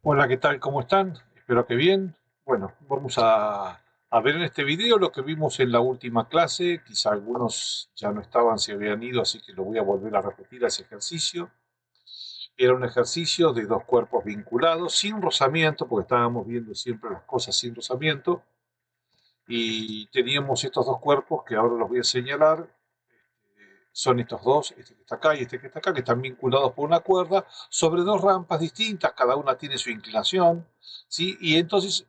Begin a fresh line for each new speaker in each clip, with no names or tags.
Hola, ¿qué tal? ¿Cómo están? Espero que bien. Bueno, vamos a ver en este video lo que vimos en la última clase. Quizá algunos ya no estaban, se habían ido, así que lo voy a volver a repetir ese ejercicio. Era un ejercicio de dos cuerpos vinculados, sin rozamiento, porque estábamos viendo siempre las cosas sin rozamiento. Y teníamos estos dos cuerpos que ahora los voy a señalar. Son estos dos, este que está acá y este que está acá, que están vinculados por una cuerda sobre dos rampas distintas, cada una tiene su inclinación, ¿sí? Y entonces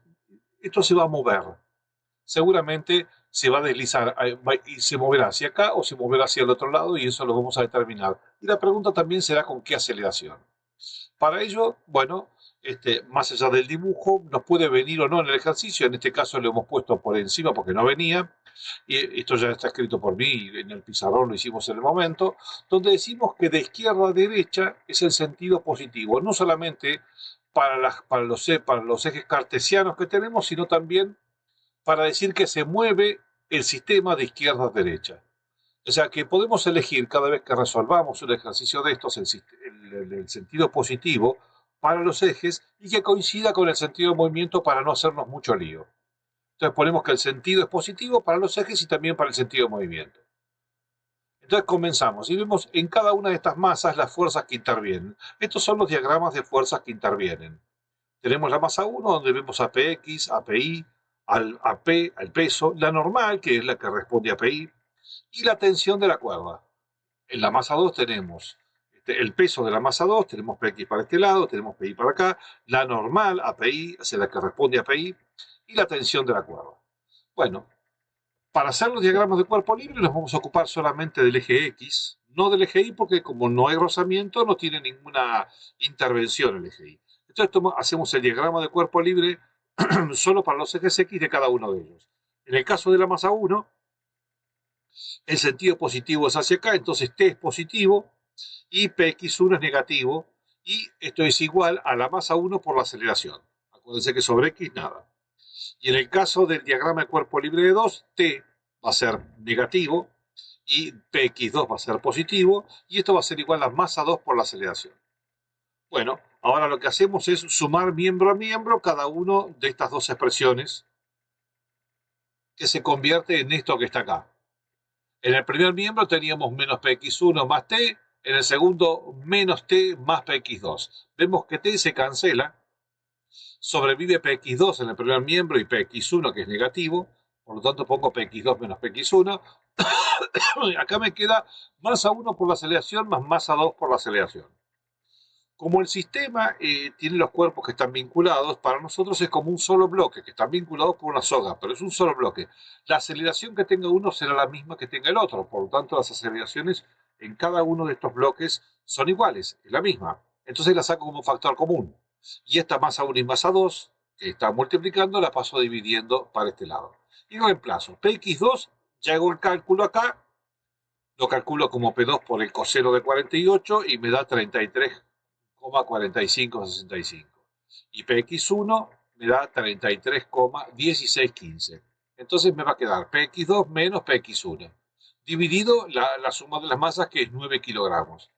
esto se va a mover. Seguramente se va a deslizar y se moverá hacia acá o se moverá hacia el otro lado y eso lo vamos a determinar. Y la pregunta también será con qué aceleración. Para ello, bueno, más allá del dibujo, nos puede venir o no en el ejercicio. En este caso lo hemos puesto por encima porque no venía. Y esto ya está escrito por mí, en el pizarrón lo hicimos en el momento, donde decimos que de izquierda a derecha es el sentido positivo, no solamente para los ejes cartesianos que tenemos, sino también para decir que se mueve el sistema de izquierda a derecha. O sea que podemos elegir cada vez que resolvamos un ejercicio de estos el sentido positivo para los ejes y que coincida con el sentido de movimiento para no hacernos mucho lío. Entonces ponemos que el sentido es positivo para los ejes y también para el sentido de movimiento. Entonces comenzamos y vemos en cada una de estas masas las fuerzas que intervienen. Estos son los diagramas de fuerzas que intervienen. Tenemos la masa 1 donde vemos a PX, a PI, a P, al peso, la normal, que es la que responde a PI, y la tensión de la cuerda. En la masa 2 tenemos el peso de la masa 2, tenemos PX para este lado, tenemos PI para acá, la normal, API, es la que responde a PI, y la tensión de la cuerda. Bueno, para hacer los diagramas de cuerpo libre nos vamos a ocupar solamente del eje X, no del eje Y, porque como no hay rozamiento, no tiene ninguna intervención el eje Y. Entonces hacemos el diagrama de cuerpo libre solo para los ejes X de cada uno de ellos. En el caso de la masa 1, el sentido positivo es hacia acá, entonces T es positivo y Px1 es negativo, y esto es igual a la masa 1 por la aceleración. Acuérdense que sobre X nada. Y en el caso del diagrama de cuerpo libre de 2, T va a ser negativo y Px2 va a ser positivo, y esto va a ser igual a masa 2 por la aceleración. Bueno, ahora lo que hacemos es sumar miembro a miembro cada uno de estas dos expresiones, que se convierte en esto que está acá. En el primer miembro teníamos menos Px1 más T, en el segundo menos T más Px2. Vemos que T se cancela, sobrevive Px2 en el primer miembro y Px1 que es negativo, por lo tanto pongo Px2 menos Px1. Acá me queda masa 1 por la aceleración más masa 2 por la aceleración. Como el sistema tiene los cuerpos que están vinculados, para nosotros es como un solo bloque, que están vinculados por una soga, pero es un solo bloque. La aceleración que tenga uno será la misma que tenga el otro, por lo tanto las aceleraciones en cada uno de estos bloques son iguales, es la misma. Entonces la saco como factor común. Y esta masa 1 y masa 2, que está multiplicando, la paso dividiendo para este lado. Y reemplazo. Px2, ya hago el cálculo acá, lo calculo como P2 por el coseno de 48 y me da 33,4565. Y Px1 me da 33,1615. Entonces me va a quedar Px2 menos Px1, dividido la suma de las masas, que es 9 kilogramos.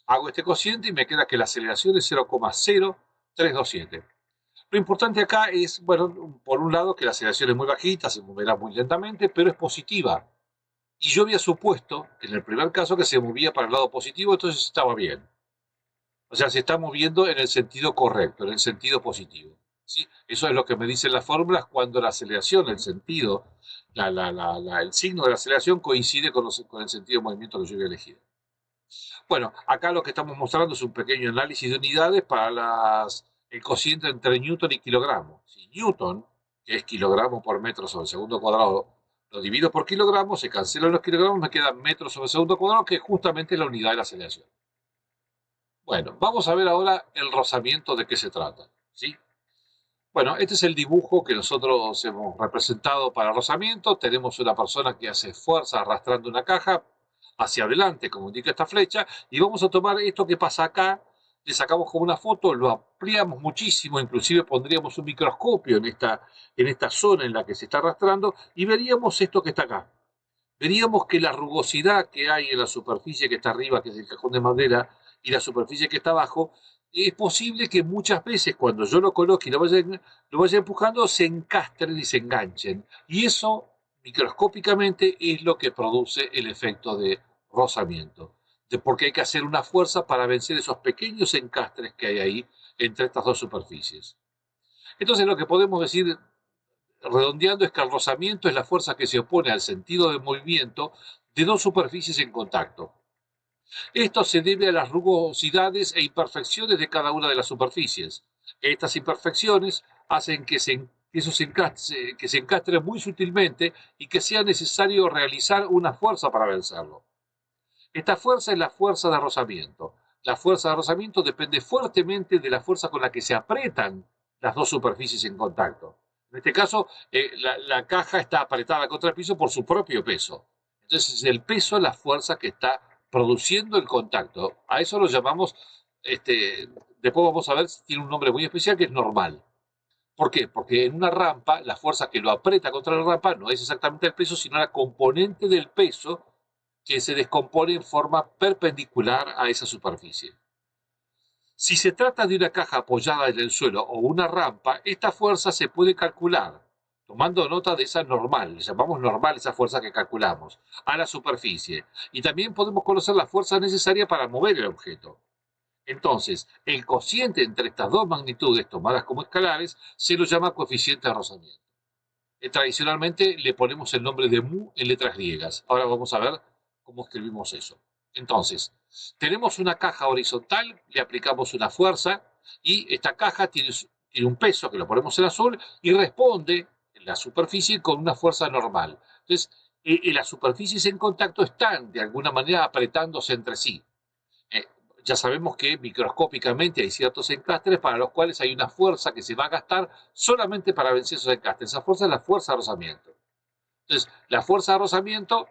Hago este cociente y me queda que la aceleración es 0,0327. Lo importante acá es, bueno, por un lado que la aceleración es muy bajita, se moverá muy lentamente, pero es positiva. Y yo había supuesto, en el primer caso, que se movía para el lado positivo, entonces estaba bien. O sea, se está moviendo en el sentido correcto, en el sentido positivo. ¿Sí? Eso es lo que me dicen las fórmulas cuando la aceleración, el sentido, el signo de la aceleración coincide con el sentido de movimiento que yo había elegido. Bueno, acá lo que estamos mostrando es un pequeño análisis de unidades para el cociente entre Newton y kilogramo. Si Newton, que es kilogramo por metro sobre segundo cuadrado, lo divido por kilogramos, se cancelan los kilogramos, me quedan metros sobre segundo cuadrado, que es justamente la unidad de la aceleración. Bueno, vamos a ver ahora el rozamiento, de qué se trata, ¿sí? Bueno, este es el dibujo que nosotros hemos representado para rozamiento. Tenemos una persona que hace fuerza arrastrando una caja hacia adelante, como indica esta flecha, y vamos a tomar esto que pasa acá, le sacamos como una foto, lo ampliamos muchísimo, inclusive pondríamos un microscopio en esta zona en la que se está arrastrando y veríamos esto que está acá. Veríamos que la rugosidad que hay en la superficie que está arriba, que es el cajón de madera, y la superficie que está abajo, es posible que muchas veces cuando yo lo coloque y lo vaya empujando, se encastren y se enganchen. Y eso, microscópicamente, es lo que produce el efecto de rozamiento. Porque hay que hacer una fuerza para vencer esos pequeños encastres que hay ahí entre estas dos superficies. Entonces lo que podemos decir, redondeando, es que el rozamiento es la fuerza que se opone al sentido de movimiento de dos superficies en contacto. Esto se debe a las rugosidades e imperfecciones de cada una de las superficies. Estas imperfecciones hacen que se encastren muy sutilmente y que sea necesario realizar una fuerza para vencerlo. Esta fuerza es la fuerza de rozamiento. La fuerza de rozamiento depende fuertemente de la fuerza con la que se apretan las dos superficies en contacto. En este caso, la caja está apretada contra el piso por su propio peso. Entonces, el peso es la fuerza que está produciendo el contacto. A eso lo llamamos, después vamos a ver, tiene un nombre muy especial que es normal. ¿Por qué? Porque en una rampa, la fuerza que lo aprieta contra la rampa no es exactamente el peso, sino la componente del peso que se descompone en forma perpendicular a esa superficie. Si se trata de una caja apoyada en el suelo o una rampa, esta fuerza se puede calcular, tomando nota de esa normal, le llamamos normal esa fuerza que calculamos, a la superficie. Y también podemos conocer la fuerza necesaria para mover el objeto. Entonces, el cociente entre estas dos magnitudes tomadas como escalares se lo llama coeficiente de rozamiento. Tradicionalmente le ponemos el nombre de mu en letras griegas. Ahora vamos a ver cómo escribimos eso. Entonces, tenemos una caja horizontal, le aplicamos una fuerza y esta caja tiene un peso que lo ponemos en azul y responde en la superficie con una fuerza normal. Entonces, las superficies en contacto están de alguna manera apretándose entre sí. Ya sabemos que microscópicamente hay ciertos encastres para los cuales hay una fuerza que se va a gastar solamente para vencer esos encastres. Esa fuerza es la fuerza de rozamiento. Entonces, la fuerza de rozamiento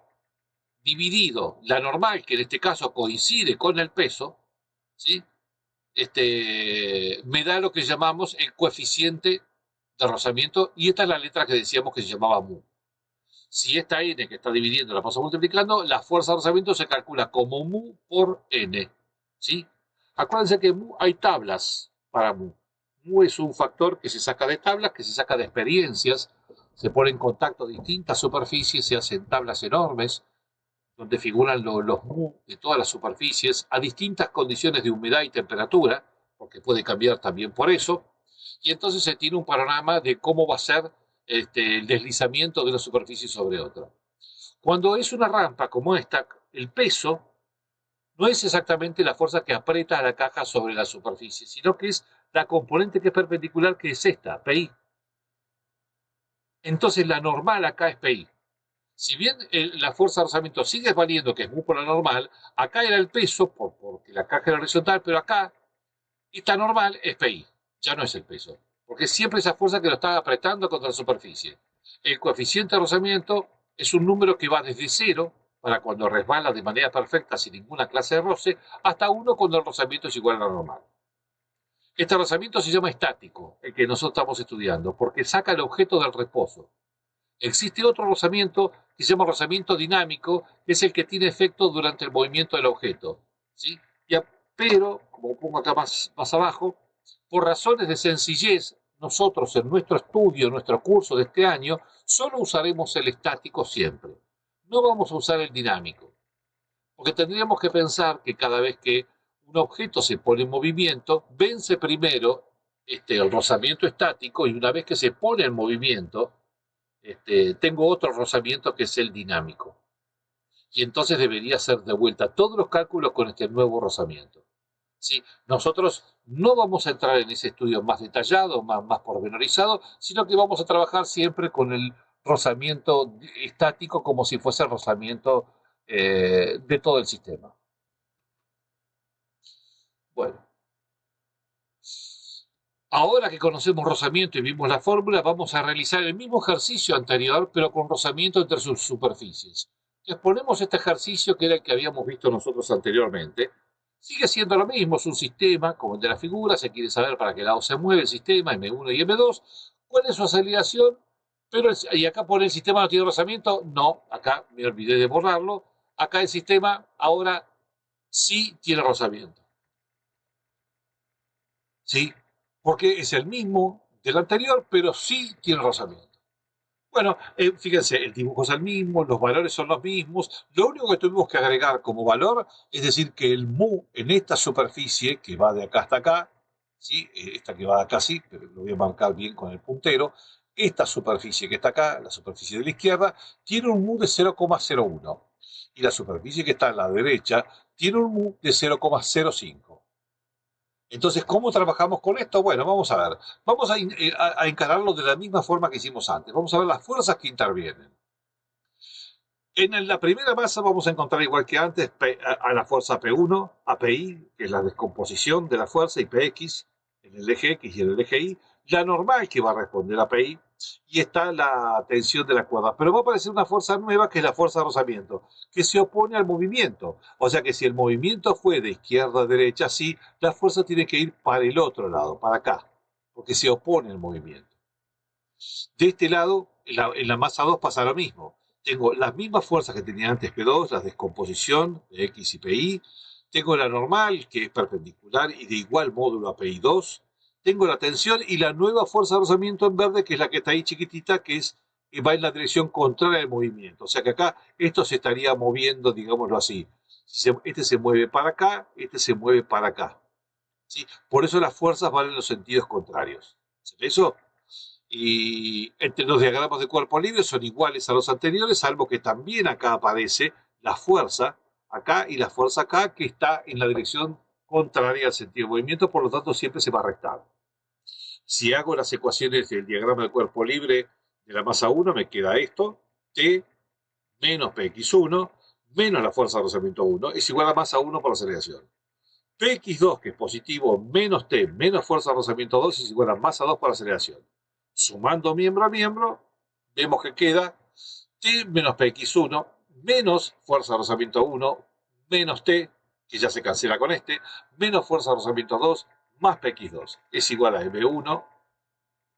dividido la normal, que en este caso coincide con el peso, ¿sí? Me da lo que llamamos el coeficiente de rozamiento, y esta es la letra que decíamos que se llamaba mu. Si esta n que está dividiendo la pasa multiplicando, la fuerza de rozamiento se calcula como mu por n. ¿Sí? Acuérdense que mu, hay tablas para mu. Mu es un factor que se saca de tablas, que se saca de experiencias, se pone en contacto distintas superficies, se hacen tablas enormes, donde figuran los mu de todas las superficies, a distintas condiciones de humedad y temperatura, porque puede cambiar también por eso, y entonces se tiene un panorama de cómo va a ser el deslizamiento de una superficie sobre otra. Cuando es una rampa como esta, el peso no es exactamente la fuerza que aprieta a la caja sobre la superficie, sino que es la componente que es perpendicular, que es esta, PI. Entonces la normal acá es PI. Si bien la fuerza de rozamiento sigue valiendo, que es muy por la normal, acá era el peso, porque la caja era horizontal, pero acá esta normal es PI, ya no es el peso, porque siempre esa fuerza que lo está apretando contra la superficie. El coeficiente de rozamiento es un número que va desde 0, para cuando resbala de manera perfecta sin ninguna clase de roce, hasta 1 cuando el rozamiento es igual a la normal. Este rozamiento se llama estático, el que nosotros estamos estudiando, porque saca el objeto del reposo. Existe otro rozamiento que se llama rozamiento dinámico, que es el que tiene efecto durante el movimiento del objeto. ¿Sí? Pero, como pongo acá más abajo, por razones de sencillez, nosotros en nuestro estudio, en nuestro curso de este año, solo usaremos el estático siempre. No vamos a usar el dinámico, porque tendríamos que pensar que cada vez que un objeto se pone en movimiento, vence primero el rozamiento estático, y una vez que se pone en movimiento, tengo otro rozamiento que es el dinámico. Y entonces debería hacer de vuelta todos los cálculos con este nuevo rozamiento. ¿Sí? Nosotros no vamos a entrar en ese estudio más detallado, más pormenorizado, sino que vamos a trabajar siempre con el rozamiento estático como si fuese el rozamiento de todo el sistema. Bueno, ahora que conocemos rozamiento y vimos la fórmula, vamos a realizar el mismo ejercicio anterior, pero con rozamiento entre sus superficies. Exponemos este ejercicio, que era el que habíamos visto nosotros anteriormente. Sigue siendo lo mismo, es un sistema, como el de la figura, se quiere saber para qué lado se mueve el sistema, M1 y M2, cuál es su aceleración, y acá pone el sistema no tiene rozamiento, no, acá me olvidé de borrarlo, acá el sistema ahora sí tiene rozamiento. ¿sí? Porque es el mismo del anterior, pero sí tiene rozamiento. Bueno, fíjense, el dibujo es el mismo, los valores son los mismos. Lo único que tuvimos que agregar como valor es decir que el mu en esta superficie, que va de acá hasta acá, ¿sí? Esta que va de acá sí, pero lo voy a marcar bien con el puntero, esta superficie que está acá, la superficie de la izquierda, tiene un mu de 0,01 y la superficie que está a la derecha tiene un mu de 0,05. Entonces, ¿cómo trabajamos con esto? Bueno, vamos a ver. Vamos a encararlo de la misma forma que hicimos antes. Vamos a ver las fuerzas que intervienen. En la primera masa vamos a encontrar, igual que antes, a la fuerza P1, a PI, que es la descomposición de la fuerza, y PX, en el eje X y en el eje Y, la normal que va a responder a PI, y está la tensión de la cuerda. Pero va a aparecer una fuerza nueva, que es la fuerza de rozamiento, que se opone al movimiento. O sea que si el movimiento fue de izquierda a derecha, sí, la fuerza tiene que ir para el otro lado, para acá, porque se opone al movimiento. De este lado, en la masa 2 pasa lo mismo. Tengo las mismas fuerzas que tenía antes P2, la descomposición de X y PI. Tengo la normal, que es perpendicular y de igual módulo a PI2. Tengo la tensión y la nueva fuerza de rozamiento en verde, que es la que está ahí chiquitita, que va en la dirección contraria al movimiento. O sea que acá esto se estaría moviendo, digámoslo así. Este se mueve para acá, este se mueve para acá. ¿Sí? Por eso las fuerzas van en los sentidos contrarios. ¿Se ve eso? Y entre los diagramas de cuerpo libre son iguales a los anteriores, salvo que también acá aparece la fuerza acá y la fuerza acá, que está en la dirección contraria al sentido de movimiento, por lo tanto siempre se va a restar. Si hago las ecuaciones del diagrama de cuerpo libre de la masa 1, me queda esto: T menos Px1 menos la fuerza de rozamiento 1 es igual a masa 1 por aceleración. Px2, que es positivo, menos T menos fuerza de rozamiento 2 es igual a masa 2 por aceleración. Sumando miembro a miembro, vemos que queda T menos Px1 menos fuerza de rozamiento 1 menos T, que ya se cancela con este, menos fuerza de rozamiento 2 más Px2. Es igual a M1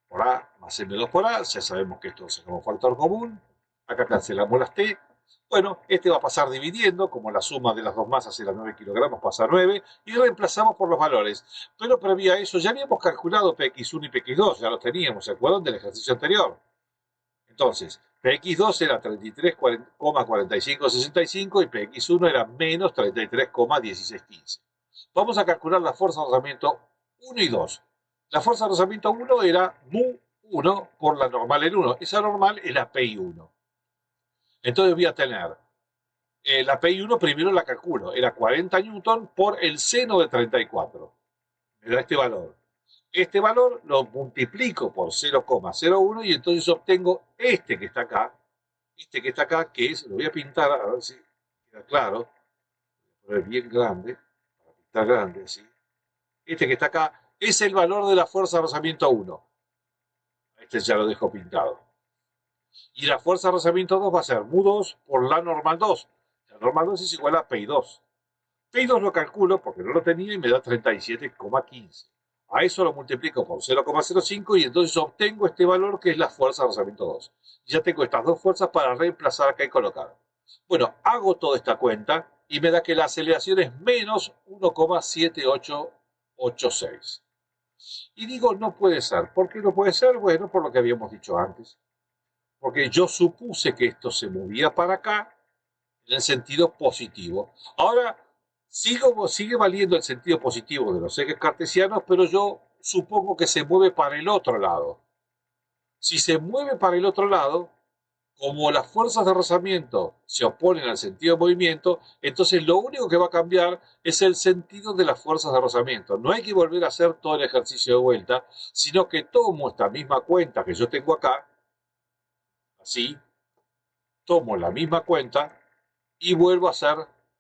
por A más M2 por A. Ya sabemos que esto es como factor común. Acá cancelamos las T. Bueno, este va a pasar dividiendo, como la suma de las dos masas era 9 kilogramos, pasa a 9, y reemplazamos por los valores. Pero previo a eso ya habíamos calculado Px1 y Px2, ya los teníamos, ¿se acuerdan del ejercicio anterior? Entonces, Px2 era 33,4565 y Px1 era menos 33,1615. Vamos a calcular la fuerza de rozamiento 1 y 2. La fuerza de rozamiento 1 era mu1 por la normal en 1. Esa normal era Pi1. Entonces voy a tener la Pi1, primero la calculo, era 40 newton por el seno de 34. Me da este valor. Este valor lo multiplico por 0,01 y entonces obtengo este que está acá, que es, lo voy a pintar a ver si queda claro, voy a poner bien grande, para pintar grande, ¿sí? Este que está acá es el valor de la fuerza de rozamiento 1. Este ya lo dejo pintado. Y la fuerza de rozamiento 2 va a ser mu2 por la normal 2. La normal 2 es igual a Pi2. Pi2 lo calculo porque no lo tenía y me da 37,15. A eso lo multiplico por 0,05 y entonces obtengo este valor, que es la fuerza de rozamiento 2. Y ya tengo estas dos fuerzas para reemplazar acá y colocar. Bueno, hago toda esta cuenta y me da que la aceleración es menos 1,7886. Y digo, no puede ser. ¿Por qué no puede ser? Bueno, por lo que habíamos dicho antes. Porque yo supuse que esto se movía para acá en el sentido positivo. Ahora, sigue valiendo el sentido positivo de los ejes cartesianos, pero yo supongo que se mueve para el otro lado. Si se mueve para el otro lado, como las fuerzas de rozamiento se oponen al sentido de movimiento, entonces lo único que va a cambiar es el sentido de las fuerzas de rozamiento. No hay que volver a hacer todo el ejercicio de vuelta, sino que tomo esta misma cuenta que yo tengo acá, así, tomo la misma cuenta y vuelvo a hacer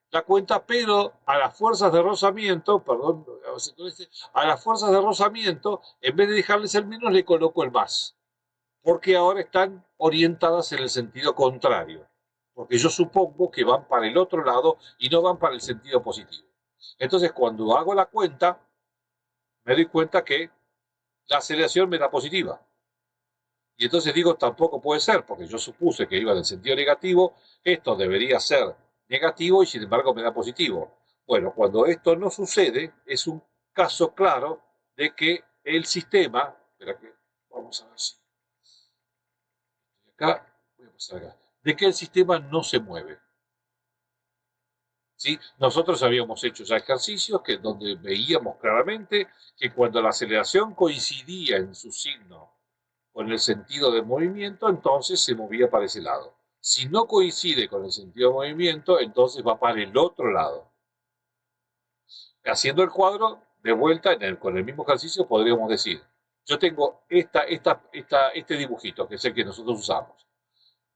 la cuenta, pero a las fuerzas de rozamiento, perdón, a las fuerzas de rozamiento, en vez de dejarles el menos, le coloco el más, porque ahora están orientadas en el sentido contrario, porque yo supongo que van para el otro lado y no van para el sentido positivo. Entonces, cuando hago la cuenta, me doy cuenta que la aceleración me da positiva. Y entonces digo, tampoco puede ser, porque yo supuse que iba en el sentido negativo, esto debería ser negativo y sin embargo me da positivo. Bueno, cuando esto no sucede, es un caso claro de que el sistema, espera que vamos a ver si acá, voy a pasar acá, de que el sistema no se mueve. ¿Sí? Nosotros habíamos hecho ya ejercicios donde veíamos claramente que cuando la aceleración coincidía en su signo con el sentido de movimiento, entonces se movía para ese lado. Si no coincide con el sentido de movimiento, entonces va para el otro lado. Haciendo el cuadro, de vuelta, con el mismo ejercicio, podríamos decir, yo tengo este dibujito, que es el que nosotros usamos.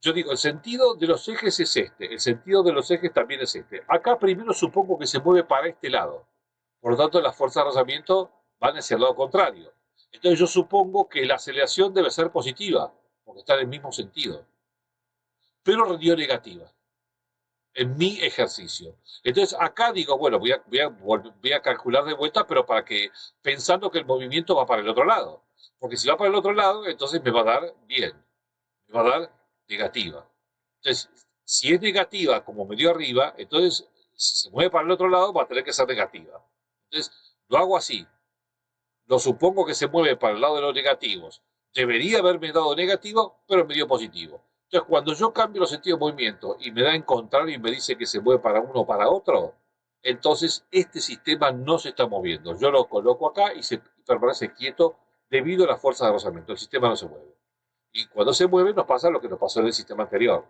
Yo digo, el sentido de los ejes es este, el sentido de los ejes también es este. Acá primero supongo que se mueve para este lado. Por lo tanto, las fuerzas de arrastramiento van hacia el lado contrario. Entonces yo supongo que la aceleración debe ser positiva, porque está en el mismo sentido. Pero dio negativa en mi ejercicio. Entonces acá digo, bueno, voy a calcular de vuelta, pero pensando que el movimiento va para el otro lado. Porque si va para el otro lado, entonces me va a dar bien, me va a dar negativa. Entonces, si es negativa, como me dio arriba, entonces si se mueve para el otro lado, va a tener que ser negativa. Entonces, lo hago así. Lo supongo que se mueve para el lado de los negativos. Debería haberme dado negativo, pero me dio positivo. Entonces, cuando yo cambio los sentidos de movimiento y me da en contrario y me dice que se mueve para uno o para otro, entonces este sistema no se está moviendo. Yo lo coloco acá y permanece quieto debido a la fuerza de rozamiento. El sistema no se mueve. Y cuando se mueve nos pasa lo que nos pasó en el sistema anterior,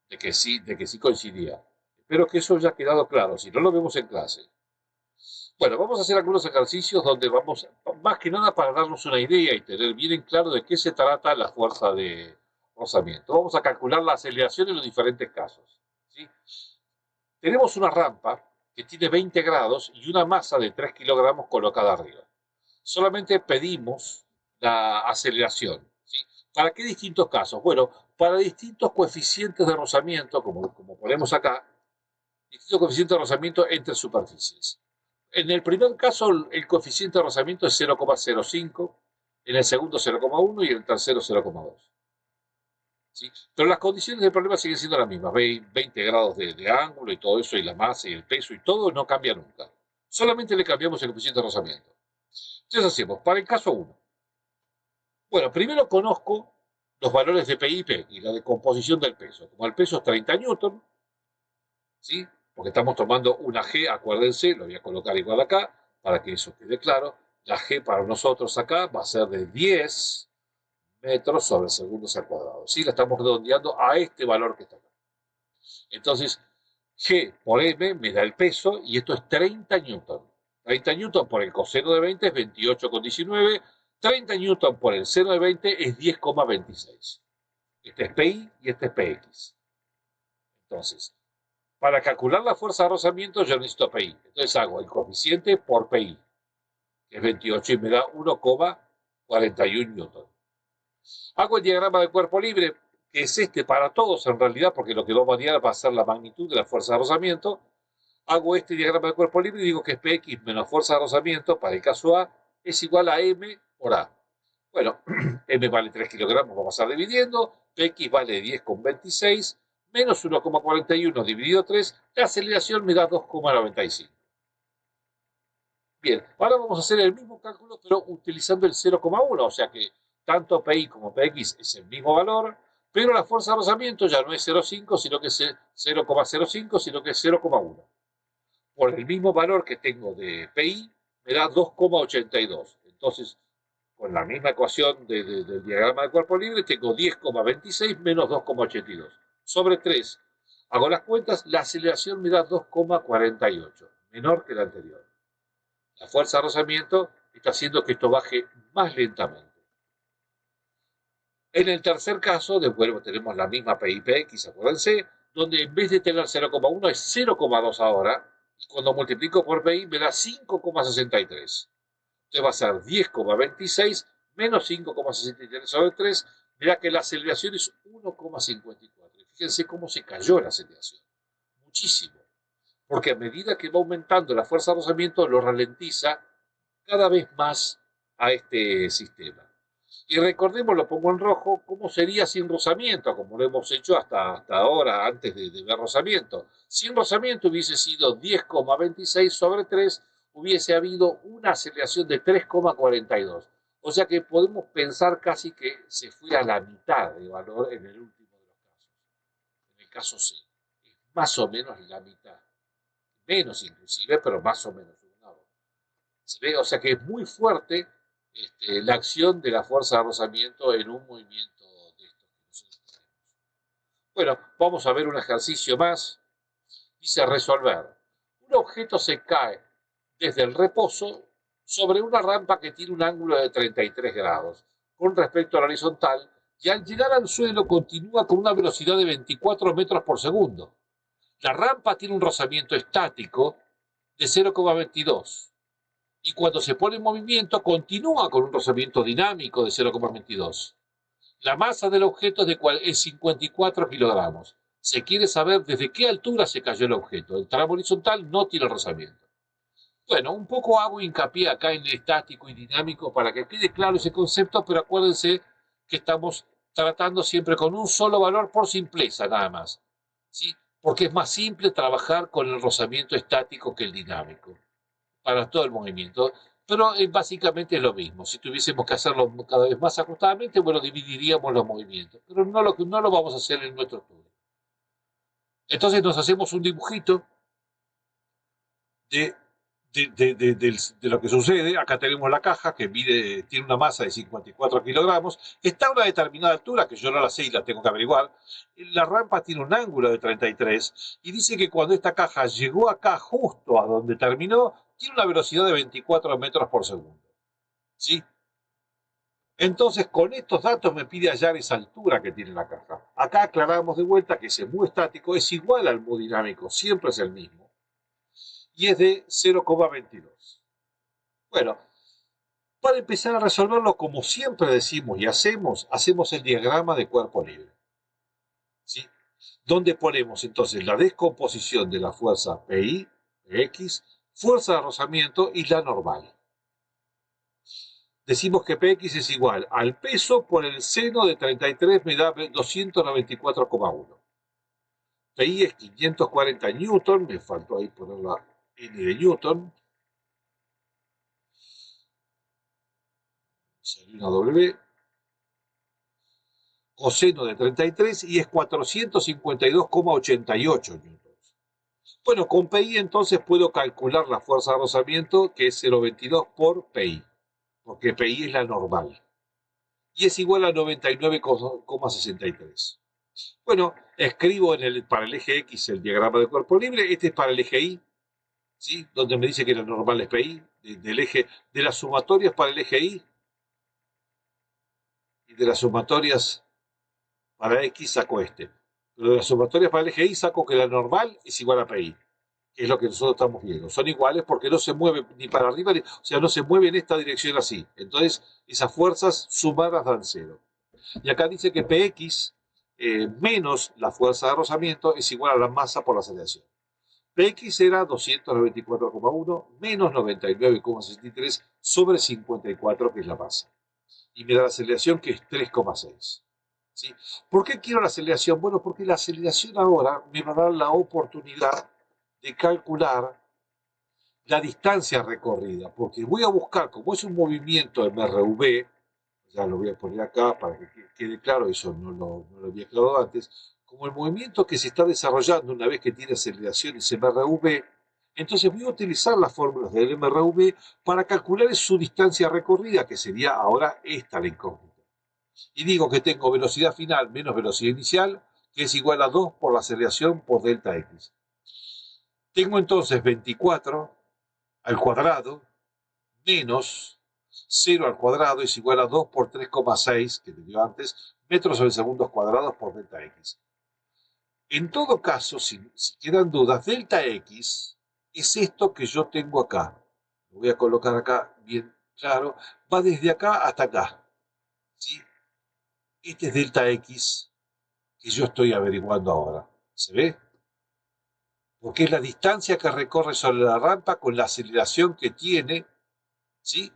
de que sí coincidía. Espero que eso haya quedado claro, si no lo vemos en clase. Bueno, vamos a hacer algunos ejercicios donde vamos, más que nada para darnos una idea y tener bien en claro de qué se trata la fuerza de rozamiento. Vamos a calcular la aceleración en los diferentes casos. ¿Sí? Tenemos una rampa que tiene 20 grados y una masa de 3 kilogramos colocada arriba. Solamente pedimos la aceleración. ¿Sí? ¿Para qué distintos casos? Bueno, para distintos coeficientes de rozamiento, como ponemos acá, distintos coeficientes de rozamiento entre superficies. En el primer caso, el coeficiente de rozamiento es 0,05, en el segundo 0,1 y en el tercero 0,2. ¿Sí? Pero las condiciones del problema siguen siendo las mismas, 20 grados de ángulo y todo eso, y la masa y el peso y todo no cambia nunca. Solamente le cambiamos el coeficiente de rozamiento. Entonces hacemos, para el caso 1. Bueno, primero conozco los valores de PI y P y la decomposición del peso. Como el peso es 30 newton, ¿sí? Porque estamos tomando una G, acuérdense, lo voy a colocar igual acá, para que eso quede claro. La G para nosotros acá va a ser de 10 metros sobre segundos al cuadrado. ¿Sí? La estamos redondeando a este valor que está acá. Entonces, G por M me da el peso y esto es 30 newton. 30 newton por el coseno de 20 es 28,19. 30 newton por el seno de 20 es 10,26. Este es PI y este es PX. Entonces, para calcular la fuerza de rozamiento yo necesito PI. Entonces hago el coeficiente por PI, que es 28 y me da 1,41 newton. Hago el diagrama de cuerpo libre, que es este para todos en realidad, porque lo que va a variar va a ser la magnitud de la fuerza de rozamiento. Hago este diagrama de cuerpo libre y digo que es PX menos fuerza de rozamiento, para el caso A, es igual a M por A. Bueno, M vale 3 kilogramos, vamos a estar dividiendo, PX vale 10,26, menos 1,41 dividido 3, la aceleración me da 2,95. Bien, ahora vamos a hacer el mismo cálculo, pero utilizando el 0,1, o sea que tanto PI como PX es el mismo valor, pero la fuerza de rozamiento ya no es 0,5, sino que es 0,05, sino que es 0,1. Por el mismo valor que tengo de PI, me da 2,82. Entonces, con la misma ecuación del diagrama de cuerpo libre, tengo 10,26 menos 2,82. Sobre 3, hago las cuentas, la aceleración me da 2,48, menor que la anterior. La fuerza de rozamiento está haciendo que esto baje más lentamente. En el tercer caso, de nuevo tenemos la misma PIPX, acuérdense, donde en vez de tener 0,1 es 0,2 ahora, y cuando multiplico por PI me da 5,63. Entonces va a ser 10,26 menos 5,63 sobre 3. Mirá que la aceleración es 1,54. Fíjense cómo se cayó la aceleración. Muchísimo. Porque a medida que va aumentando la fuerza de rozamiento, lo ralentiza cada vez más a este sistema. Y recordemos, lo pongo en rojo, cómo sería sin rozamiento, como lo hemos hecho hasta ahora, antes de ver rozamiento. Sin rozamiento hubiese sido 10,26 sobre 3 hubiese habido una aceleración de 3,42. O sea que podemos pensar casi que se fue a la mitad de valor en el último de los casos. En el caso C, es más o menos la mitad. Menos inclusive, pero más o menos. ¿Se ve? O sea que es muy fuerte la acción de la fuerza de rozamiento en un movimiento de estos que nosotros tenemos. Bueno, vamos a ver un ejercicio más. Dice resolver. Un objeto se cae desde el reposo sobre una rampa que tiene un ángulo de 33 grados con respecto a la horizontal y al llegar al suelo continúa con una velocidad de 24 metros por segundo. La rampa tiene un rozamiento estático de 0,22 y cuando se pone en movimiento continúa con un rozamiento dinámico de 0,22. La masa del objeto es 54 kilogramos. Se quiere saber desde qué altura se cayó el objeto. El tramo horizontal no tiene rozamiento. Bueno, un poco hago hincapié acá en el estático y dinámico para que quede claro ese concepto, pero acuérdense que estamos tratando siempre con un solo valor por simpleza nada más, ¿sí? Porque es más simple trabajar con el rozamiento estático que el dinámico para todo el movimiento. Pero básicamente es lo mismo. Si tuviésemos que hacerlo cada vez más ajustadamente, bueno, dividiríamos los movimientos. Pero no lo vamos a hacer en nuestro estudio. Entonces nos hacemos un dibujito de, de lo que sucede. Acá tenemos la caja que tiene una masa de 54 kilogramos. Está a una determinada altura, que yo no la sé y la tengo que averiguar. La rampa tiene un ángulo de 33 y dice que cuando esta caja llegó acá justo a donde terminó, tiene una velocidad de 24 metros por segundo. ¿Sí? Entonces, con estos datos me pide hallar esa altura que tiene la caja. Acá aclaramos de vuelta que ese mu estático es igual al mu dinámico, siempre es el mismo. Y es de 0,22. Bueno, para empezar a resolverlo, como siempre decimos y hacemos el diagrama de cuerpo libre. ¿Sí? Donde ponemos entonces la descomposición de la fuerza PI, PX, fuerza de rozamiento y la normal. Decimos que Px es igual al peso por el seno de 33 me da 294,1. Pi es 540 newton, me faltó ahí poner la N de newton. Salió una W. Coseno de 33 y es 452,88 newtons. Bueno, con Pi entonces puedo calcular la fuerza de rozamiento que es 0,22 por Pi, porque Pi es la normal. Y es igual a 99,63. Bueno, escribo para el eje X el diagrama de cuerpo libre. Este es para el eje Y, ¿sí? Donde me dice que la normal es PI. Del eje, de las sumatorias para el eje Y y de las sumatorias para X saco este. Pero de las sumatorias para el eje Y saco que la normal es igual a PI, que es lo que nosotros estamos viendo. Son iguales porque no se mueve ni para arriba, o sea, no se mueve en esta dirección así. Entonces, esas fuerzas sumadas dan cero. Y acá dice que Px menos la fuerza de rozamiento es igual a la masa por la aceleración. Px era 294,1 menos 99,63 sobre 54, que es la masa. Y me da la aceleración, que es 3,6. ¿Sí? ¿Por qué quiero la aceleración? Bueno, porque la aceleración ahora me va a dar la oportunidad de calcular la distancia recorrida, porque voy a buscar, como es un movimiento MRV, ya lo voy a poner acá para que quede claro, eso no lo había aclarado antes, como el movimiento que se está desarrollando una vez que tiene aceleración es MRV, entonces voy a utilizar las fórmulas del MRV para calcular su distancia recorrida, que sería ahora esta la incógnita. Y digo que tengo velocidad final menos velocidad inicial, que es igual a 2 por la aceleración por delta X. Tengo entonces 24 al cuadrado menos 0 al cuadrado es igual a 2 por 3,6, que te dio antes, metros sobre segundos cuadrados por delta X. En todo caso, si quedan dudas, delta X es esto que yo tengo acá. Lo voy a colocar acá bien claro. Va desde acá hasta acá. ¿Sí? Este es delta X que yo estoy averiguando ahora. ¿Se ve? Porque es la distancia que recorre sobre la rampa con la aceleración que tiene, ¿sí?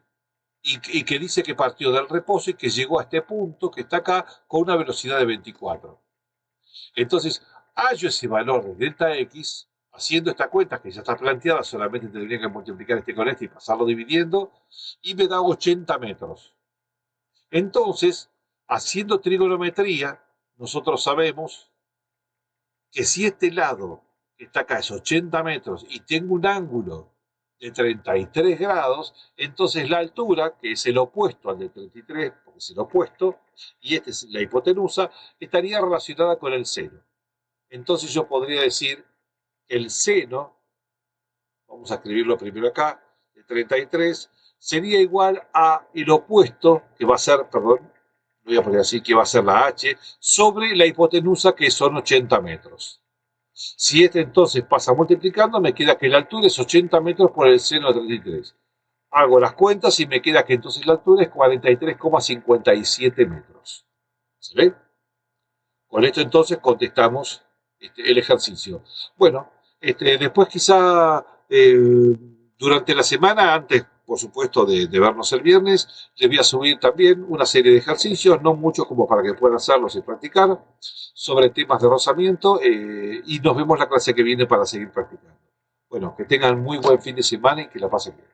Y que dice que partió del reposo y que llegó a este punto que está acá con una velocidad de 24. Entonces, hallo ese valor de delta X haciendo esta cuenta que ya está planteada, solamente tendría que multiplicar este con este y pasarlo dividiendo, y me da 80 metros. Entonces, haciendo trigonometría, nosotros sabemos que si este lado que está acá es 80 metros y tengo un ángulo de 33 grados, entonces la altura, que es el opuesto al de 33, porque es el opuesto, y esta es la hipotenusa, estaría relacionada con el seno. Entonces yo podría decir que el seno, vamos a escribirlo primero acá, de 33, sería igual a el opuesto, que va a ser, perdón, voy a poner así, que va a ser la H, sobre la hipotenusa, que son 80 metros. Si este entonces pasa multiplicando, me queda que la altura es 80 metros por el seno de 33. Hago las cuentas y me queda que entonces la altura es 43,57 metros. ¿Se ve? Con esto entonces contestamos el ejercicio. Bueno, después quizá durante la semana, antes por supuesto de vernos el viernes, les voy a subir también una serie de ejercicios, no muchos como para que puedan hacerlos y practicar, sobre temas de rozamiento, y nos vemos la clase que viene para seguir practicando. Bueno, que tengan muy buen fin de semana y que la pasen bien.